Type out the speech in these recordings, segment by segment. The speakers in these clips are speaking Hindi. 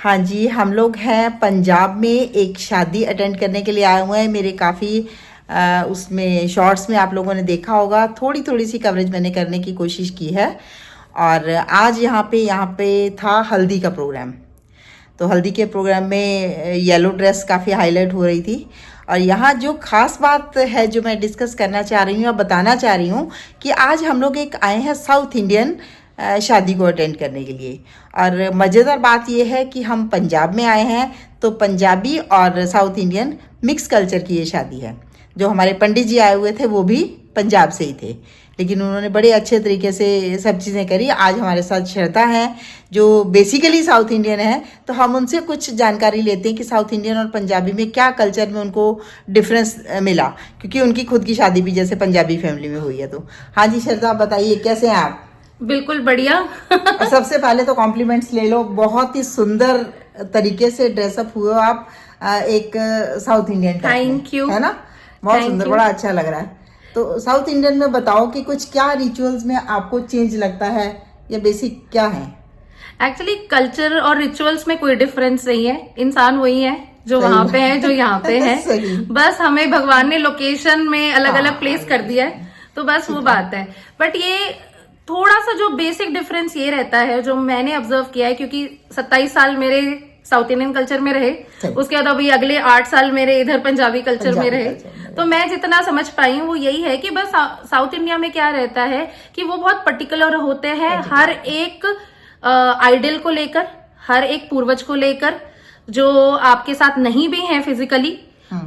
हाँ जी, हम लोग हैं पंजाब में एक शादी अटेंड करने के लिए आए हुए हैं। मेरे काफ़ी उसमें शॉर्ट्स में आप लोगों ने देखा होगा, थोड़ी थोड़ी सी कवरेज मैंने करने की कोशिश की है। और आज यहाँ पे था हल्दी का प्रोग्राम। तो हल्दी के प्रोग्राम में येलो ड्रेस काफ़ी हाईलाइट हो रही थी। और यहाँ जो ख़ास बात है जो मैं डिस्कस करना चाह रही हूँ और बताना चाह रही हूँ कि आज हम लोग एक आए हैं साउथ इंडियन शादी को अटेंड करने के लिए। और मज़ेदार बात यह है कि हम पंजाब में आए हैं, तो पंजाबी और साउथ इंडियन मिक्स कल्चर की ये शादी है। जो हमारे पंडित जी आए हुए थे वो भी पंजाब से ही थे, लेकिन उन्होंने बड़े अच्छे तरीके से सब चीज़ें करी। आज हमारे साथ श्रद्धा हैं जो बेसिकली साउथ इंडियन है, तो हम उनसे कुछ जानकारी लेते हैं कि साउथ इंडियन और पंजाबी में क्या कल्चर में उनको डिफरेंस मिला, क्योंकि उनकी खुद की शादी भी जैसे पंजाबी फैमिली में हुई है। तो हाँ जी श्रद्धा, आप बताइए कैसे हैं आप? बिल्कुल बढ़िया। सबसे पहले तो कॉम्प्लीमेंट्स ले लो, बहुत ही सुंदर तरीके से ड्रेसअप हुए हो आप एक साउथ इंडियन। थैंक यू, है ना, बहुत सुंदर, बड़ा अच्छा लग रहा है। तो साउथ इंडियन में बताओ कि कुछ क्या रिचुअल्स में आपको चेंज लगता है या बेसिक क्या है? एक्चुअली कल्चर और रिचुअल्स में कोई डिफरेंस नहीं है, इंसान वही है जो वहां पे है जो यहाँ पे है। बस हमें भगवान ने लोकेशन में अलग अलग प्लेस कर दिया है, तो बस वो बात है। बट ये थोड़ा सा जो बेसिक डिफरेंस ये रहता है जो मैंने ऑब्जर्व किया है, क्योंकि 27 साल मेरे साउथ इंडियन कल्चर में रहे, उसके बाद अभी अगले 8 साल मेरे इधर पंजाबी कल्चर में रहे, तो मैं जितना समझ पाई हूँ वो यही है कि बस साउथ इंडिया में क्या रहता है कि वो बहुत पर्टिकुलर होते हैं हर एक आइडल को लेकर, हर एक पूर्वज को लेकर, जो आपके साथ नहीं भी हैं फिजिकली,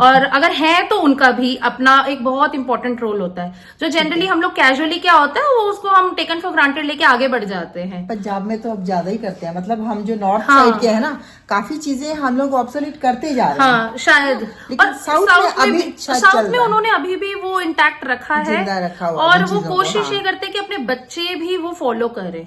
और अगर है तो उनका भी अपना एक बहुत इंपॉर्टेंट रोल होता है। जो जनरली हम लोग कैजुअली क्या होता है वो उसको हम टेकन फॉर ग्रांटेड लेके आगे बढ़ जाते हैं। पंजाब में तो अब ज्यादा ही करते हैं, मतलब हम जो नॉर्थ साइड के है ना, काफी चीजें हम लोग ऑब्सोल्यूट करते जा रहे हैं। हाँ शायद, और साउथ में उन्होंने अभी भी वो इंटैक्ट रखा है, और वो कोशिश ये करते हैं कि अपने बच्चे भी वो फॉलो करें।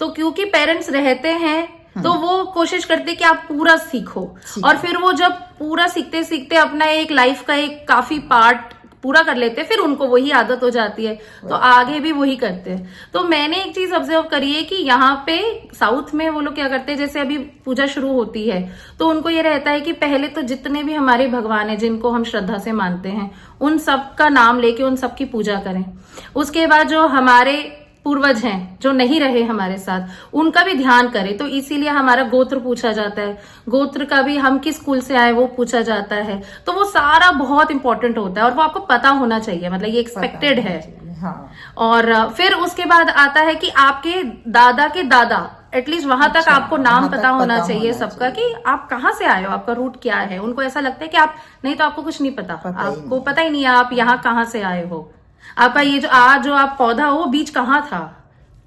तो क्योंकि पेरेंट्स रहते हैं तो वो कोशिश करते कि आप पूरा सीखो, और फिर वो जब पूरा सीखते सीखते अपना एक लाइफ का एक काफी पार्ट पूरा कर लेते हैं, फिर उनको वही आदत हो जाती है, तो आगे भी वही करते हैं। तो मैंने एक चीज ऑब्जर्व करी है कि यहाँ पे साउथ में वो लोग क्या करते हैं, जैसे अभी पूजा शुरू होती है तो उनको ये रहता है कि पहले तो जितने भी हमारे भगवान है जिनको हम श्रद्धा से मानते हैं उन सब का नाम लेके उन सब की पूजा करें। उसके बाद जो हमारे पूर्वज हैं जो नहीं रहे हमारे साथ उनका भी ध्यान करें, तो इसीलिए हमारा गोत्र पूछा जाता है, गोत्र का भी हम किस कुल से आए वो पूछा जाता है। तो वो सारा बहुत इंपॉर्टेंट होता है और वो आपको पता होना चाहिए, मतलब ये एक्सपेक्टेड है। हाँ। और फिर उसके बाद आता है कि आपके दादा के दादा, एटलीस्ट वहां तक आपको नाम पता होना चाहिए सबका, कि आप कहाँ से आए हो, आपका रूट क्या है। उनको ऐसा लगता है कि आप नहीं तो आपको कुछ नहीं पता, आपको पता ही नहीं है आप यहाँ कहाँ से आए हो, आपका ये जो आप पौधा हो वो बीज कहाँ था,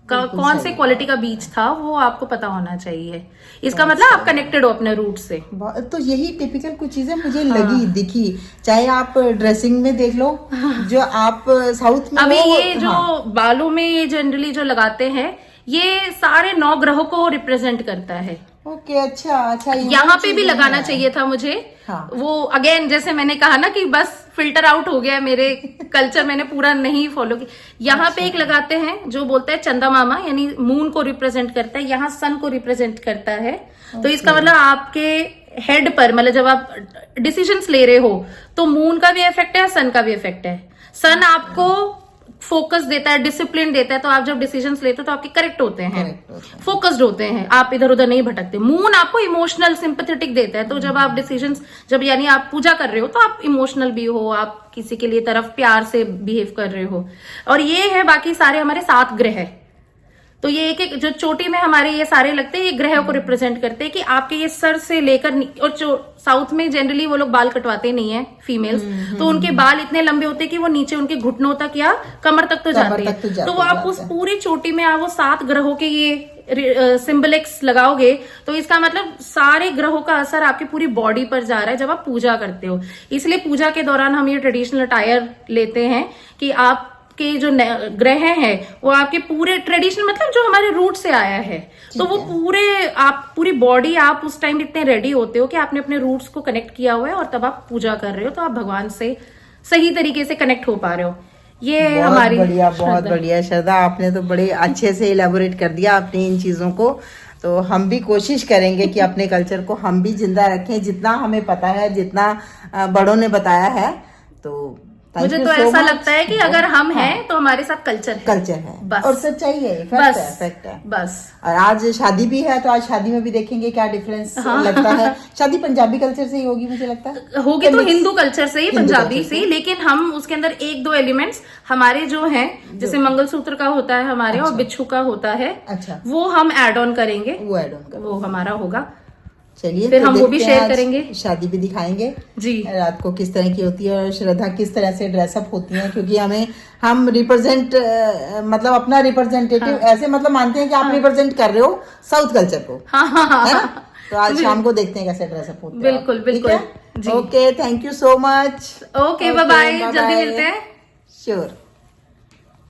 कौन से क्वालिटी का बीज था, वो आपको पता होना चाहिए। इसका मतलब आप कनेक्टेड हो अपने रूट से। तो यही टिपिकल कुछ चीजें मुझे लगी दिखी, चाहे आप ड्रेसिंग में देख लो जो आप साउथ में अभी ये जो बालों में ये जनरली जो लगाते हैं ये सारे 9 ग्रहों को रिप्रेजेंट करता है। ओके, अच्छा यहाँ पे भी लगाना चाहिए था मुझे। हाँ। वो अगेन जैसे मैंने कहा ना कि बस फिल्टर आउट हो गया मेरे कल्चर, मैंने पूरा नहीं फॉलो किया। यहाँ पे एक लगाते हैं जो बोलता है चंदा मामा, यानी मून को रिप्रेजेंट करता है, यहाँ सन को रिप्रेजेंट करता है। तो इसका मतलब आपके हेड पर, मतलब जब आप डिसीजंस ले रहे हो तो मून का भी इफेक्ट है, सन का भी इफेक्ट है। सन आपको फोकस देता है, डिसिप्लिन देता है, तो आप जब डिसीजंस लेते हो तो आपके करेक्ट होते हैं, फोकस्ड होते हैं, आप इधर उधर नहीं भटकते। मून आपको इमोशनल सिंपैथेटिक देता है, तो जब आप डिसीजंस, जब यानी आप पूजा कर रहे हो तो आप इमोशनल भी हो, आप किसी के लिए तरफ प्यार से बिहेव कर रहे हो। और ये है बाकी सारे हमारे 7 ग्रह, तो ये एक जो चोटी में हमारे ये सारे लगते हैं, ये ग्रहों को रिप्रेजेंट करते हैं कि आपके ये सर से लेकर, और साउथ में जनरली वो लोग बाल कटवाते नहीं है फीमेल्स, तो उनके बाल इतने लंबे होते हैं कि वो नीचे उनके घुटनों तक या कमर तक तो जाते हैं। तो वो आप उस पूरी चोटी में आप वो 7 ग्रहों के ये सिंबलिक्स लगाओगे, तो इसका मतलब सारे ग्रहों का असर आपकी पूरी बॉडी पर जा रहा है जब आप पूजा करते हो। इसलिए पूजा के दौरान हम ये ट्रेडिशनल अटायर लेते हैं कि आप के जो ग्रह हैं वो आपके पूरे ट्रेडिशनल, मतलब जो हमारे रूट से आया है, तो वो पूरे आप पूरी बॉडी आप उस टाइम इतने रेडी होते हो कि आपने अपने रूट्स को कनेक्ट किया हुआ है, और तब आप पूजा कर रहे हो तो आप भगवान से सही तरीके से कनेक्ट हो पा रहे हो। ये हमारी बहुत बढ़िया श्रद्धा, आपने तो बड़े अच्छे से इलेबोरेट कर दिया आपने इन चीजों को। तो हम भी कोशिश करेंगे कि अपने कल्चर को हम भी जिंदा रखें, जितना हमें पता है, जितना बड़ों ने बताया है। तो मुझे तो ऐसा लगता है कि अगर हम हैं तो हमारे साथ कल्चर है बस। और सच्चाई है, फैक्ट है बस। और आज शादी भी है, तो आज शादी में भी देखेंगे क्या डिफरेंस लगता है। शादी पंजाबी कल्चर से ही होगी, मुझे लगता है होगी तो हिंदू कल्चर से ही, पंजाबी से ही, लेकिन हम उसके अंदर एक दो एलिमेंट्स हमारे जो हैं, जैसे मंगलसूत्र का होता है हमारे, और बिच्छू का होता है, अच्छा, वो हम ऐड ऑन करेंगे, वो हमारा होगा। चलिए फिर हम वो भी शेयर करेंगे, शादी भी दिखाएंगे जी, रात को किस तरह की होती है और श्रद्धा किस तरह से ड्रेसअप होती है, क्योंकि हम रिप्रेजेंट मतलब अपना रिप्रेजेंटेटिव ऐसे मतलब मानते हैं कि आप रिप्रेजेंट कर रहे हो साउथ कल्चर को। है ना? तो आज शाम को देखते हैं कैसे ड्रेसअप होते हैं। बिल्कुल बिल्कुल। Okay, thank you so much. Okay, bye bye, जल्दी मिलते हैं। श्योर।